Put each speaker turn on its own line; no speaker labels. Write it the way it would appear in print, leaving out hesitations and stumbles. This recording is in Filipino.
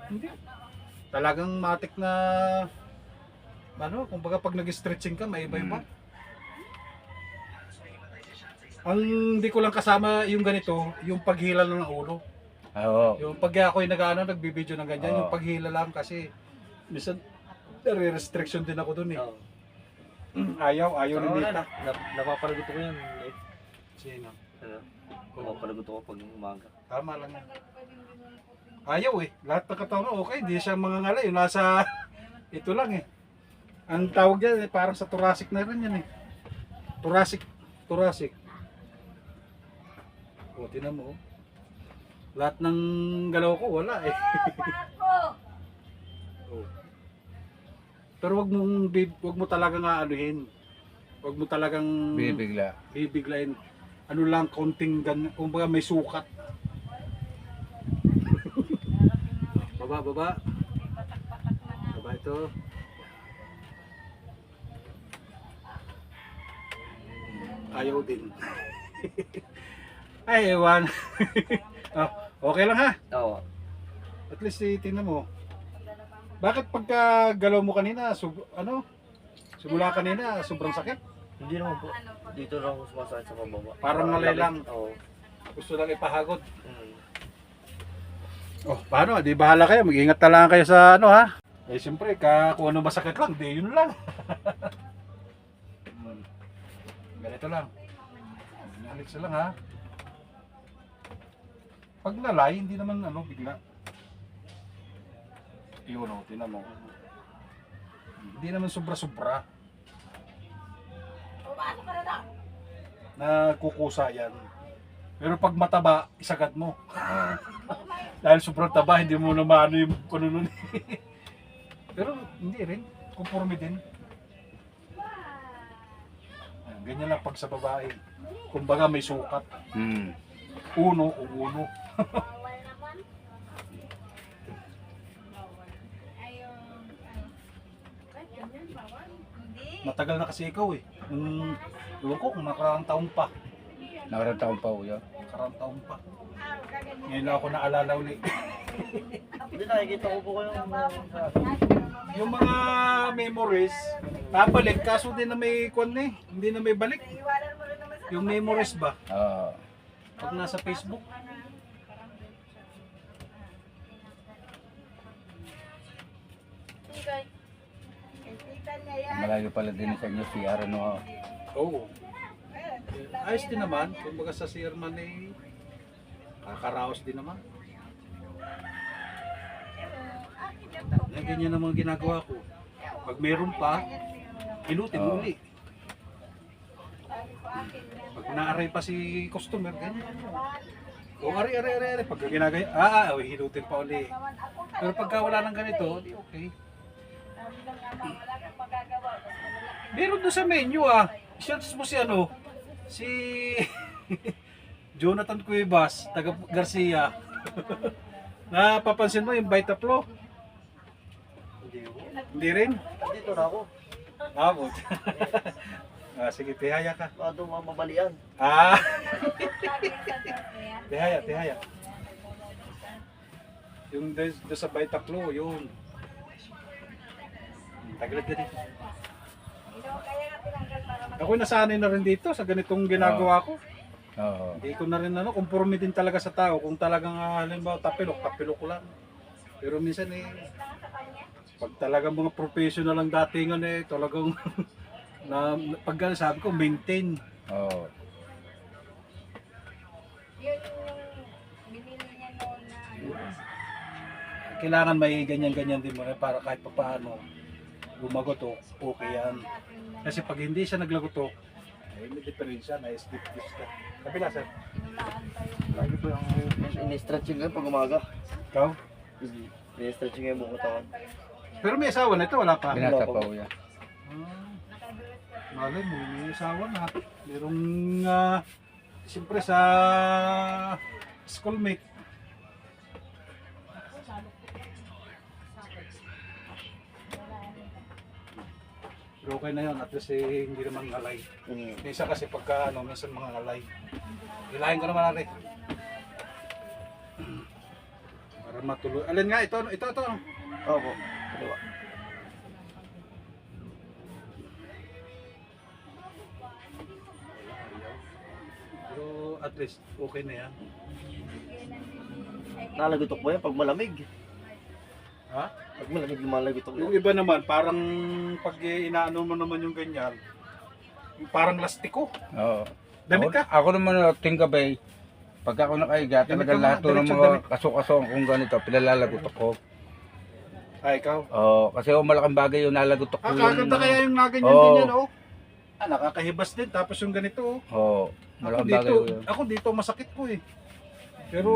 Hindi. Talagang matik na, ano, kumbaga pag nag-stretching ka, may iba-iba. Ang hindi ko lang kasama yung ganito, yung paghila lang ng ulo.
Oo.
Yung pag ako'y nagbibideo ng ganyan, yung paghila lang kasi minsan nare-restriction din ako dun eh.
Oo.
Ayaw rin nita.
Napapalagot ko yan. Eh.
Sino?
Ano? Napapalagot ako pag umaga.
Tama lang yan. Ayaw eh. Lahat ng katawan okay, di siya mangangalay. Yung nasa, ito lang eh. Ang tawag dyan eh, parang sa thoracic na rin yan eh. Thoracic. O, tinan mo. Lahat ng galaw ko, wala eh. Oh. Pero wag mo talagang aanuhin. Wag mo talagang bibiglain. Ano lang, konting kumbaga may sukat. Baba ito. Ayaw din. Ay, ewan. Okay lang ha.
Oo.
At least tingnan mo. Bakit pagka galaw mo kanina, simula kanina, sobrang sakit?
Hindi naman po. Dito lang ako sumasakit sa pababa.
Parang nalay lang.
Oo.
Gusto lang ipahagod.
Mm.
Oh, paano? Di bahala kayo. Mag-ingat na lang kayo sa ha. Eh, siyempre, kung ano masakit lang, di yun lang. Ganito lang. Inalit lang ha. Pag nalay, hindi naman bigla. Yun tinan mo. Hindi naman sobra-sobra. Na kukusa yan. Pero pag mataba, isagad mo. Dahil sobrang taba, hindi mo na maano yung kununon. Pero hindi rin. Conforme din. Ganyan lang pag sa babae. Kumbaga may sukat. Uno. Matagal na kasi ikaw eh. Ewan ko kung nakarang taon pa.
Nakarang taon pa uya.
Nakarang taon pa. Ngayon lang ako naalala ulit.
Hindi, nakikita ko po kayo.
Yung mga memories, babalik kaso din na may hindi na may balik. Yung memories ba?
Oo.
Pag nasa Facebook.
Malayo pala din sa inyo si Arano.
Oo. Ayos din naman. Kumbaga sa Sierman eh, kakaraos din naman. Yan, ganyan naman ginagawa ko. Pag meron pa, inutin uli. Pag naaray pa si customer, ganyan. O ari. Pag ginagaya, hinutin pa uli. Pero pagka wala ng ganito, di okay. Meron doon sa menu search mo si Jonathan Cuevas, taga Garcia. Napapansin mo yung Vitaplo? Hindi rin?
Dito na ako.
Good. Sige, tihaya ka.
Bado mamabalian.
Tihaya. Yung doon sa Vitaplo, yun. Tagalog ka dito. Ako'y nasanay na rin dito sa ganitong ginagawa ko.
Oo.
Hindi ko na rin conforme din talaga sa tao. Kung talagang halimbawa tapilok ko lang. Pero minsan pag talagang mga professional ang datingan talagang pag sabi ko maintain.
Oo.
Kailangan may ganyan-ganyan din mo para kahit paano gumagotok, okay yan. Kasi pag hindi siya naglagotok, may diferensya na slip disc ka. Kapila sir?
Lagi po yung in-stretching ko pag umaga.
Ikaw?
In-stretching yung buong katawan.
Pero may asawa na ito, wala pa.
Binata pa uya.
Malay mo, may asawa na. Merong, siyempre sa schoolmate. Pero okay na yun, at least hindi naman ngalay. Minsan kasi pagka, minsan mga ngalay. Hilahin ko naman natin. Para Para matuloy. Alin nga, ito.
Opo. Kaliwa.
Pero at least okay na yan.
Nalagutok po yan pag malamig.
Ha?
Pag malamig lumalagutok
Yung
yan.
iba naman, parang pag inaano mo naman yung ganyan, parang lastiko.
Oo.
Damit ka?
Ako naman tingkabay. Pag ako nakahiga,
Damit
talaga
ka
lahat
muna,
ng
diretsong
mga
damit.
kaso-kaso kung ganito, pinalalagot ako.
Ikaw?
Oo, kasi malaking bagay yung nalagutok ko.
Kaganda kaya yung naganyan
Oo.
din yan, oh. Nakakahibas din, tapos yung ganito, oh.
Oo,
Ako
malaking
dito,
bagay yun.
ako dito masakit ko eh. Pero